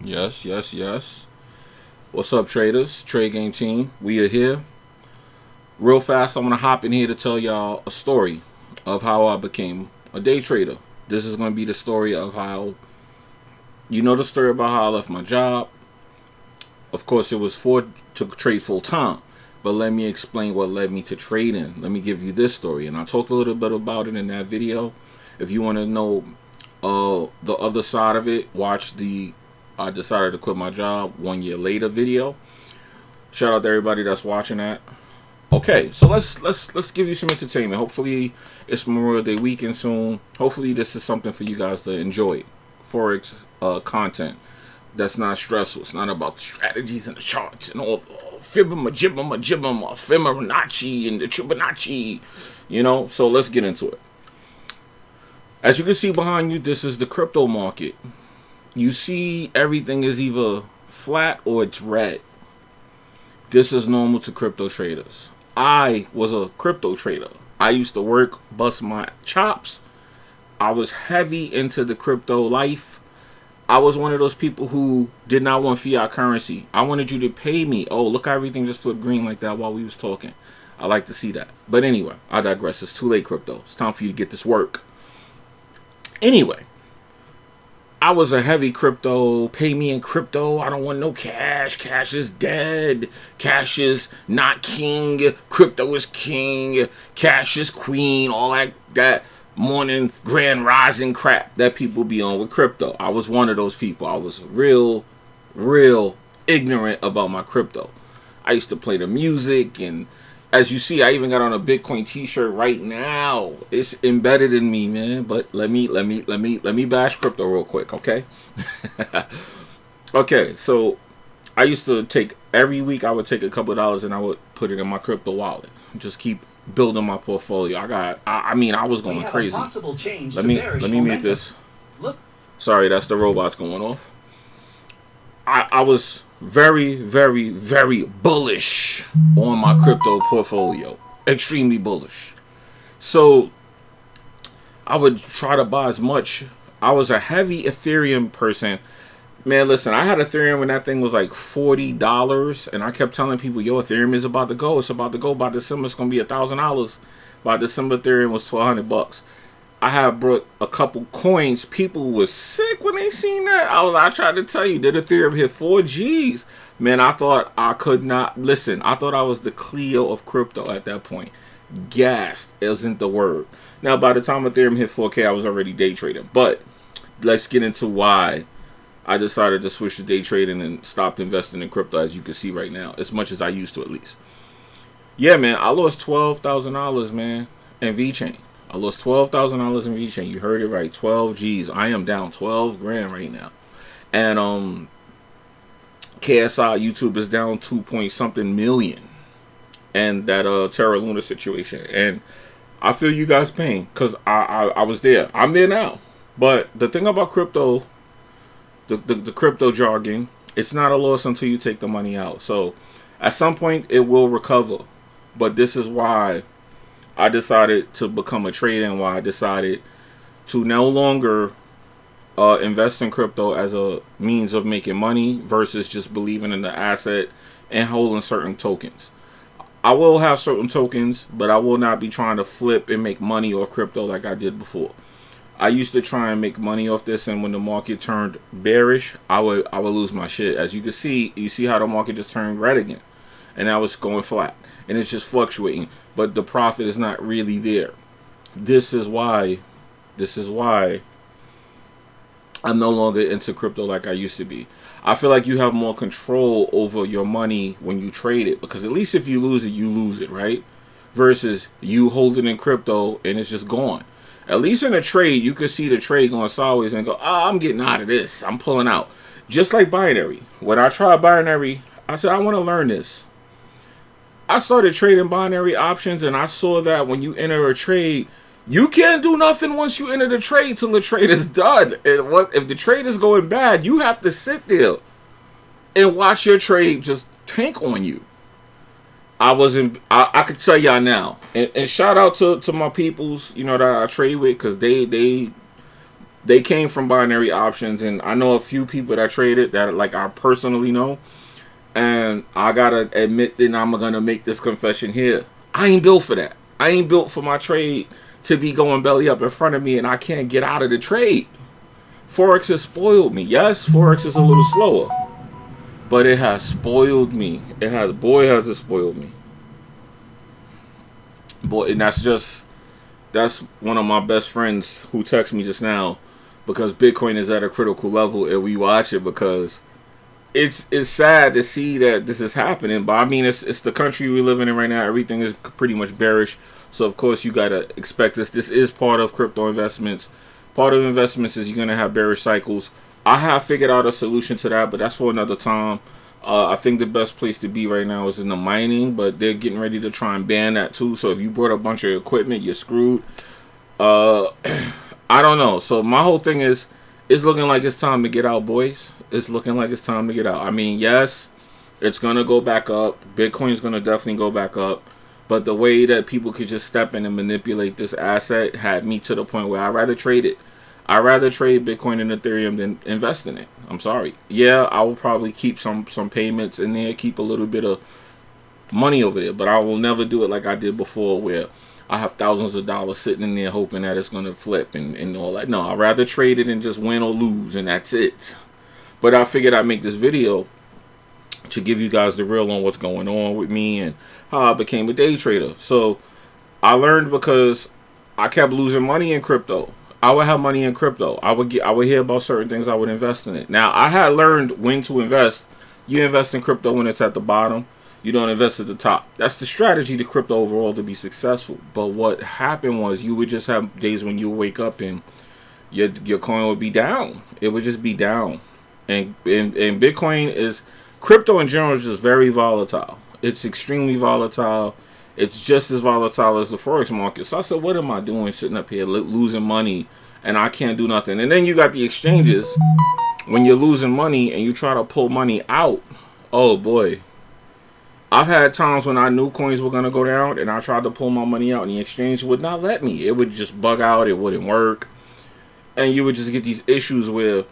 Yes, yes, yes. What's up, traders? Trade game team. We are here. Real fast, I'm gonna hop in here to tell y'all a story of how I became a day trader. This is gonna be the story of how you know the story about how I left my job. Of course, it was for to trade full time. But let me explain what led me to trading. Let me give you this story, and I talked a little bit about it in that video. If you want to know the other side of it, watch the I decided to quit my job 1 year later video. Shout out to everybody that's watching that. Okay, so let's give you some entertainment. Hopefully it's Memorial Day weekend soon. Hopefully this is something for you guys to enjoy. Forex content that's not stressful. It's not about the strategies and the charts and all the Fibonacci and the Fibonacci, you know. So let's get into it. As you can see behind you, this is the crypto market. You see everything is either flat or it's red. This is normal to crypto traders. I was a crypto trader. I used to work, bust my chops. I was heavy into the crypto life. I was one of those people who did not want fiat currency. I wanted you to pay me. Oh, look how everything just flipped green like that while we was talking. I like to see that. But anyway, I digress. It's too late, crypto. It's time for you to get this work. Anyway, I was a heavy crypto, pay me in crypto, I don't want no cash, cash is dead, cash is not king, crypto is king, cash is queen, all that morning grand rising crap that people be on with crypto. I was one of those people. I was real ignorant about my crypto. I used to play the music, and as you see, I even got on a Bitcoin t-shirt right now. It's embedded in me, man. But let me bash crypto real quick, okay? Okay, so I used to take every week I would take a couple of dollars and I would put it in my crypto wallet. Just keep building my portfolio. I mean, I was going crazy. Let me mute this. Look. Sorry, that's the robots going off. I was very bullish on my crypto portfolio. Extremely bullish. So I would try to buy as much. I was a heavy Ethereum person. Man, listen, I had Ethereum when that thing was like $40, and I kept telling people, yo, Ethereum is about to go. It's about to go. By December, it's going to be $1,000. By December, Ethereum was $1,200. I have brought a couple coins. People were sick when they seen that. I tried to tell you, did Ethereum hit 4Gs? Man, I thought I could not listen. I thought I was the Cleo of crypto at that point. Gassed isn't the word. Now, by the time Ethereum hit 4K, I was already day trading. But let's get into why I decided to switch to day trading and stopped investing in crypto, as you can see right now, as much as I used to at least. Yeah, man, I lost $12,000, man, in VeChain. I lost $12,000 in VeChain. You heard it right, 12 G's. I am down 12 grand right now. And KSI YouTube is down 2 point something million. And that Terra Luna situation. And I feel you guys' pain, because I was there. I'm there now. But the thing about crypto, the crypto jargon, it's not a loss until you take the money out. So at some point it will recover. But this is why I decided to become a trader, and why I decided to no longer invest in crypto as a means of making money versus just believing in the asset and holding certain tokens. I will have certain tokens, but I will not be trying to flip and make money off crypto like I did before. I used to try and make money off this, and when the market turned bearish, I would lose my shit. As you can see, you see how the market just turned red again, and now it's going flat, and it's just fluctuating, but the profit is not really there. This is why I'm no longer into crypto like I used to be. I feel like you have more control over your money when you trade it, because at least if you lose it, right? Versus you hold it in crypto and it's just gone. At least in a trade, you can see the trade going sideways and go, oh, I'm getting out of this. I'm pulling out. Just like binary. When I tried binary, I said, I want to learn this. I started trading binary options, and I saw that when you enter a trade, you can't do nothing once you enter the trade till the trade is done. And if the trade is going bad, you have to sit there and watch your trade just tank on you. I could tell y'all now, and shout out to my peoples, that I trade with, because they came from binary options, and I know a few people that traded that like I personally know, and I gotta admit that I'm gonna make this confession here. I ain't built for that. I ain't built for my trade to be going belly up in front of me, and I can't get out of the trade. Forex has spoiled me. Yes, Forex is a little slower, but it has spoiled me. Has it spoiled me. Boy, and that's one of my best friends who texted me just now, because Bitcoin is at a critical level, and we watch it because it's sad to see that this is happening. But I mean, it's the country we live in right now. Everything is pretty much bearish. So of course you gotta expect this. This is part of crypto investments. Part of investments is you're gonna have bearish cycles. I have figured out a solution to that, but that's for another time. I think the best place to be right now is in the mining, but they're getting ready to try and ban that too. So if you brought a bunch of equipment, you're screwed. I don't know. So my whole thing is, it's looking like it's time to get out, boys. It's looking like it's time to get out. I mean, yes, it's going to go back up. Bitcoin's going to definitely go back up. But the way that people could just step in and manipulate this asset had me to the point where I'd rather trade it. I'd rather trade Bitcoin and Ethereum than invest in it. I'm sorry. Yeah, I will probably keep some payments in there, keep a little bit of money over there. But I will never do it like I did before, where I have thousands of dollars sitting in there hoping that it's going to flip and all that. No, I'd rather trade it and just win or lose, and that's it. But I figured I'd make this video to give you guys the real on what's going on with me and how I became a day trader. So I learned because I kept losing money in crypto. I would have money in crypto. I would hear about certain things. I would invest in it. Now I had learned when to invest. You invest in crypto when it's at the bottom. You don't invest at the top. That's the strategy to crypto overall to be successful. But what happened was you would just have days when you wake up and your coin would be down. It would just be down. And Bitcoin is, crypto in general is just very volatile. It's extremely volatile. It's just as volatile as the Forex market. So I said, what am I doing sitting up here losing money and I can't do nothing? And then you got the exchanges. When you're losing money and you try to pull money out, oh boy. I've had times when I knew coins were going to go down and I tried to pull my money out and the exchange would not let me. It would just bug out. It wouldn't work. And you would just get these issues where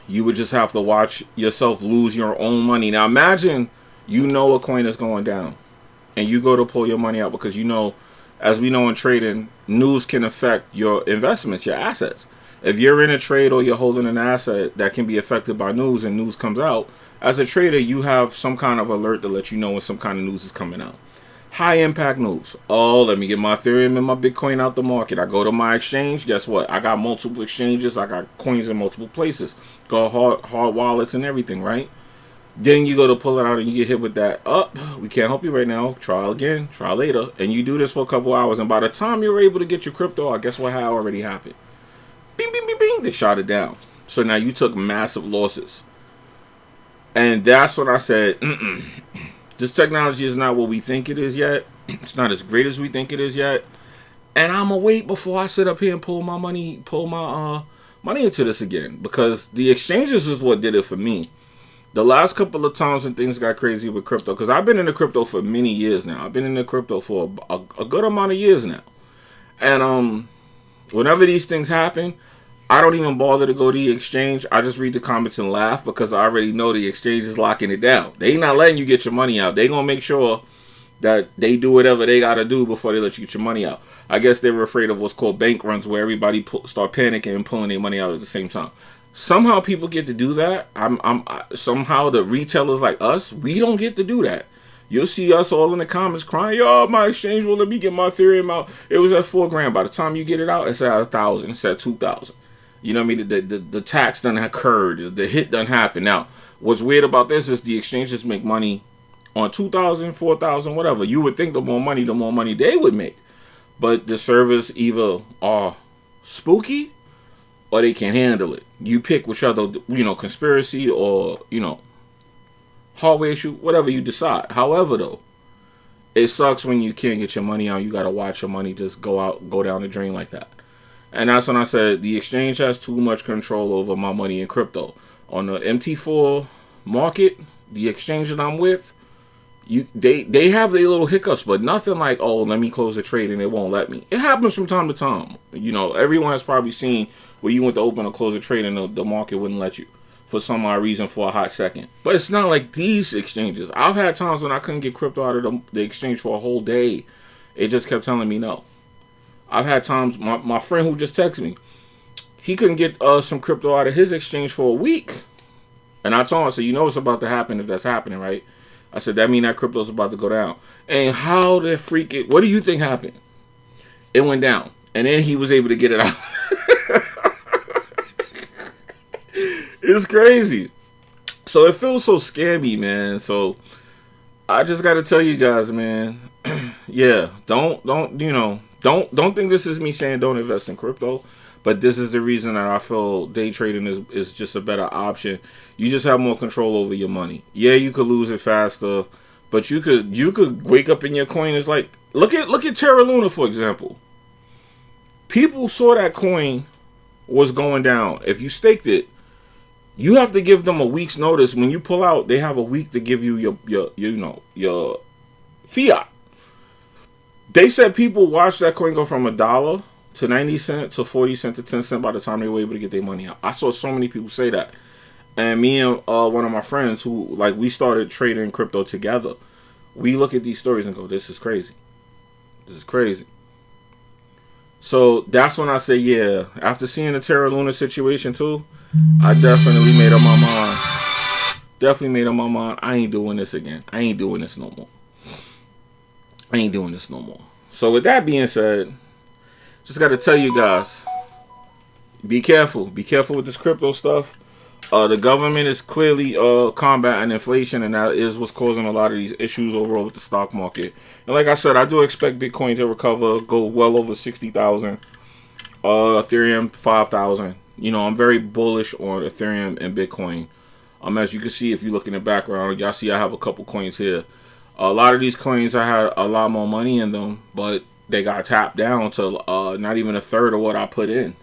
you would just have to watch yourself lose your own money. Now imagine you know a coin is going down and you go to pull your money out because you know, as we know in trading, news can affect your investments, your assets. If you're in a trade or you're holding an asset that can be affected by news and news comes out, as a trader, you have some kind of alert to let you know when some kind of news is coming out. High impact news. Oh, let me get my Ethereum and my Bitcoin out the market. I go to my exchange. Guess what? I got multiple exchanges. I got coins in multiple places. Got hard wallets and everything, right? Then you go to pull it out and you get hit with that. We can't help you right now. Try again. Try later. And you do this for a couple hours. And by the time you're able to get your crypto out, guess what? How already happened? Bing, bing, bing, bing. They shot it down. So now you took massive losses. And that's when I said, this technology is not what we think it is yet. It's not as great as we think it is yet. And I'm gonna wait before I sit up here and pull my money into this again. Because the exchanges is what did it for me. The last couple of times when things got crazy with crypto, because I've been in the crypto for many years now. I've been in the crypto for a good amount of years now. And whenever these things happen, I don't even bother to go to the exchange. I just read the comments and laugh because I already know the exchange is locking it down. They not letting you get your money out. They gonna make sure that they do whatever they gotta do before they let you get your money out. I guess they were afraid of what's called bank runs, where everybody start panicking and pulling their money out at the same time. Somehow people get to do that. Somehow the retailers like us, we don't get to do that. You'll see us all in the comments crying, yo, my exchange won't let me get my Ethereum out. It was at $4,000. By the time you get it out, it's at 1,000. It's at 2,000. You know what I mean? The tax done occurred. The hit done happened. Now, what's weird about this is the exchanges make money on 2,000, 4,000, whatever. You would think the more money they would make. But the servers either are spooky or they can't handle it. You pick which other, conspiracy or, hardware issue, whatever you decide. However, though, it sucks when you can't get your money out. You got to watch your money just go down the drain like that. And that's when I said the exchange has too much control over my money in crypto. On the MT4 market, the exchange that I'm with, they have their little hiccups, but nothing like, oh, let me close the trade and it won't let me. It happens from time to time. Everyone has probably seen where you went to open or close a trade and the market wouldn't let you for some odd reason for a hot second. But it's not like these exchanges. I've had times when I couldn't get crypto out of the exchange for a whole day. It just kept telling me no. I've had times, my friend who just texted me, he couldn't get some crypto out of his exchange for a week. And I told him, I said, what's about to happen if that's happening, right? I said, that means that crypto's about to go down. And how the freak it, what do you think happened? It went down. And then he was able to get it out. It's crazy. So it feels so scammy, man. So I just got to tell you guys, man, yeah, don't think this is me saying don't invest in crypto. But this is the reason that I feel day trading is just a better option. You just have more control over your money. Yeah, you could lose it faster, but you could wake up in your coin. It's like look at Terra Luna, for example. People saw that coin was going down. If you staked it, you have to give them a week's notice. When you pull out, they have a week to give you your fiat. They said people watched that coin go from $1 to 90 cents to 40 cents to 10 cents by the time they were able to get their money out. I saw so many people say that. And me and one of my friends who, we started trading crypto together, we look at these stories and go, this is crazy. This is crazy. So that's when I say, yeah, after seeing the Terra Luna situation too, I definitely made up my mind. Definitely made up my mind. I ain't doing this again. I ain't doing this no more. So with that being said, just got to tell you guys, be careful. Be careful with this crypto stuff. The government is clearly combating inflation, and that is what's causing a lot of these issues overall with the stock market. And like I said, I do expect Bitcoin to recover, go well over 60,000. Ethereum 5,000. I'm very bullish on Ethereum and Bitcoin. As you can see, if you look in the background, y'all see I have a couple coins here. A lot of these coins, I had a lot more money in them, but they got tapped down to not even a third of what I put in.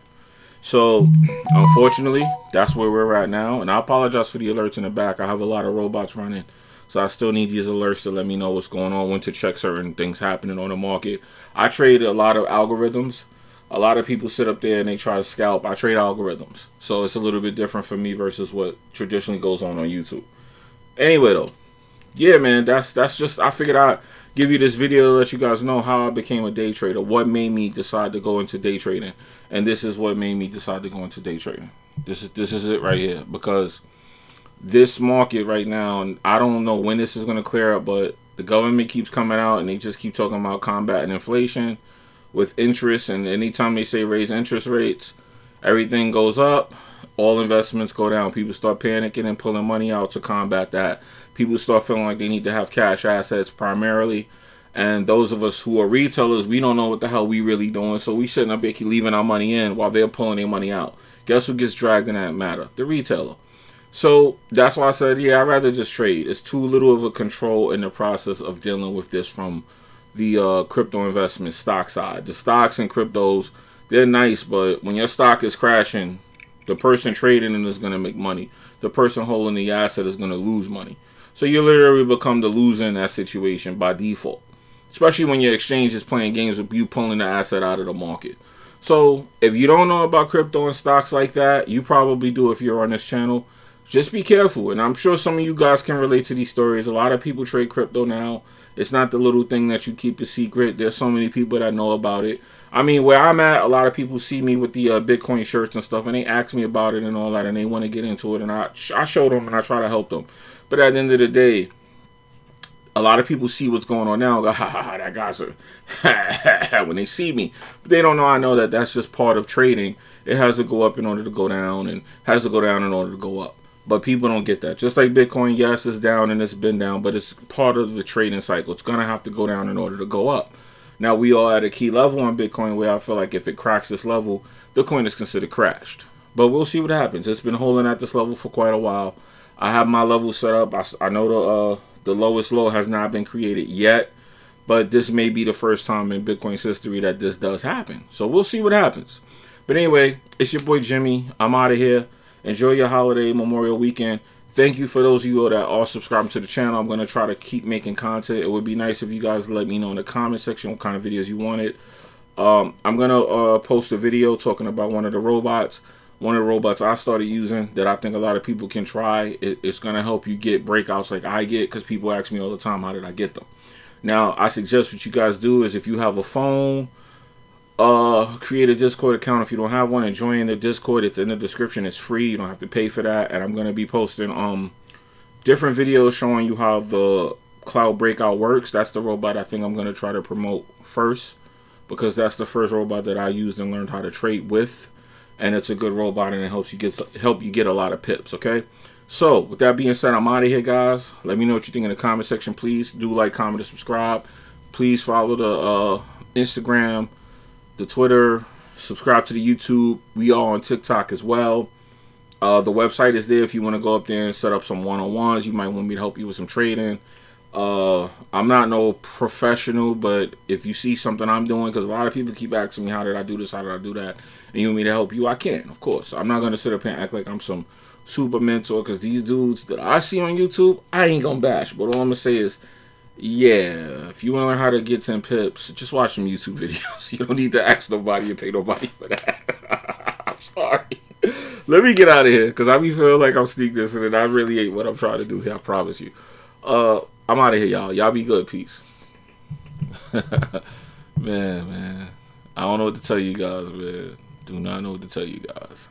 So, unfortunately, that's where we're at now. And I apologize for the alerts in the back. I have a lot of robots running. So I still need these alerts to let me know what's going on, when to check certain things happening on the market. I trade a lot of algorithms. A lot of people sit up there and they try to scalp. I trade algorithms. So it's a little bit different for me versus what traditionally goes on YouTube. Anyway, though. Yeah, man, that's just, I figured I'd give you this video to let you guys know how I became a day trader. What made me decide to go into day trading. And this is what made me decide to go into day trading. This is it right here. Because this market right now, and I don't know when this is going to clear up, but the government keeps coming out and they just keep talking about combating inflation with interest. And anytime they say raise interest rates, everything goes up. All investments go down. People start panicking and pulling money out to combat that. People start feeling like they need to have cash assets primarily. And those of us who are retailers, we don't know what the hell we really doing. So we sitting up here leaving our money in while they're pulling their money out. Guess who gets dragged in that matter? The retailer. So that's why I said, yeah, I'd rather just trade. It's too little of a control in the process of dealing with this from the crypto investment stock side. The stocks and cryptos, they're nice, but when your stock is crashing, the person trading it is going to make money. The person holding the asset is going to lose money. So you literally become the loser in that situation by default. Especially when your exchange is playing games with you pulling the asset out of the market. So if you don't know about crypto and stocks like that, you probably do if you're on this channel. Just be careful. And I'm sure some of you guys can relate to these stories. A lot of people trade crypto now. It's not the little thing that you keep a secret. There's so many people that know about it. I mean, where I'm at, a lot of people see me with the Bitcoin shirts and stuff, and they ask me about it and all that, and they want to get into it, and I show them and I try to help them. But at the end of the day, a lot of people see what's going on now and go, ha ha ha, that guy's a when they see me. But they don't know I know that that's just part of trading. It has to go up in order to go down, and has to go down in order to go up. But people don't get that. Just like Bitcoin, yes, it's down and it's been down, but it's part of the trading cycle. It's going to have to go down in order to go up. Now, we are at a key level on Bitcoin where I feel like if it cracks this level, the coin is considered crashed. But we'll see what happens. It's been holding at this level for quite a while. I have my level set up. I know the lowest low has not been created yet, but this may be the first time in Bitcoin's history that this does happen. So we'll see what happens. But anyway, it's your boy Jimmy. I'm out of here. Enjoy your holiday Memorial weekend. Thank you for those of you that are subscribing to the channel. I'm going to try to keep making content. It would be nice if you guys let me know in the comment section what kind of videos you wanted. I'm going to post a video talking about one of the robots. One of the robots I started using that I think a lot of people can try. It's going to help you get breakouts like I get, because people ask me all the time, how did I get them? Now, I suggest what you guys do is if you have a phone, create a Discord account if you don't have one and join the Discord. It's in the description. It's free. You don't have to pay for that. And I'm going to be posting different videos showing you how the Cloud Breakout works. That's the robot I think I'm going to try to promote first, because that's the first robot that I used and learned how to trade with. And it's a good robot, and it help you get a lot of pips, okay? So, with that being said, I'm out of here, guys. Let me know what you think in the comment section, please. Do like, comment, and subscribe. Please follow the Instagram, the Twitter. Subscribe to the YouTube. We are on TikTok as well. The website is there if you want to go up there and set up some one-on-ones. You might want me to help you with some trading. I'm not no professional, but if you see something I'm doing, because a lot of people keep asking me, how did I do this, how did I do that, and you want me to help you, I can, of course. I'm not going to sit up here and act like I'm some super mentor, because these dudes that I see on YouTube, I ain't going to bash. But all I'm going to say is, yeah, if you want to learn how to get 10 pips, just watch some YouTube videos. You don't need to ask nobody or pay nobody for that. I'm sorry. Let me get out of here, because I be feeling like I'm sneak this, and I really ain't what I'm trying to do here, I promise you. I'm out of here, y'all. Y'all be good. Peace. Man. I don't know what to tell you guys, man. Do not know what to tell you guys.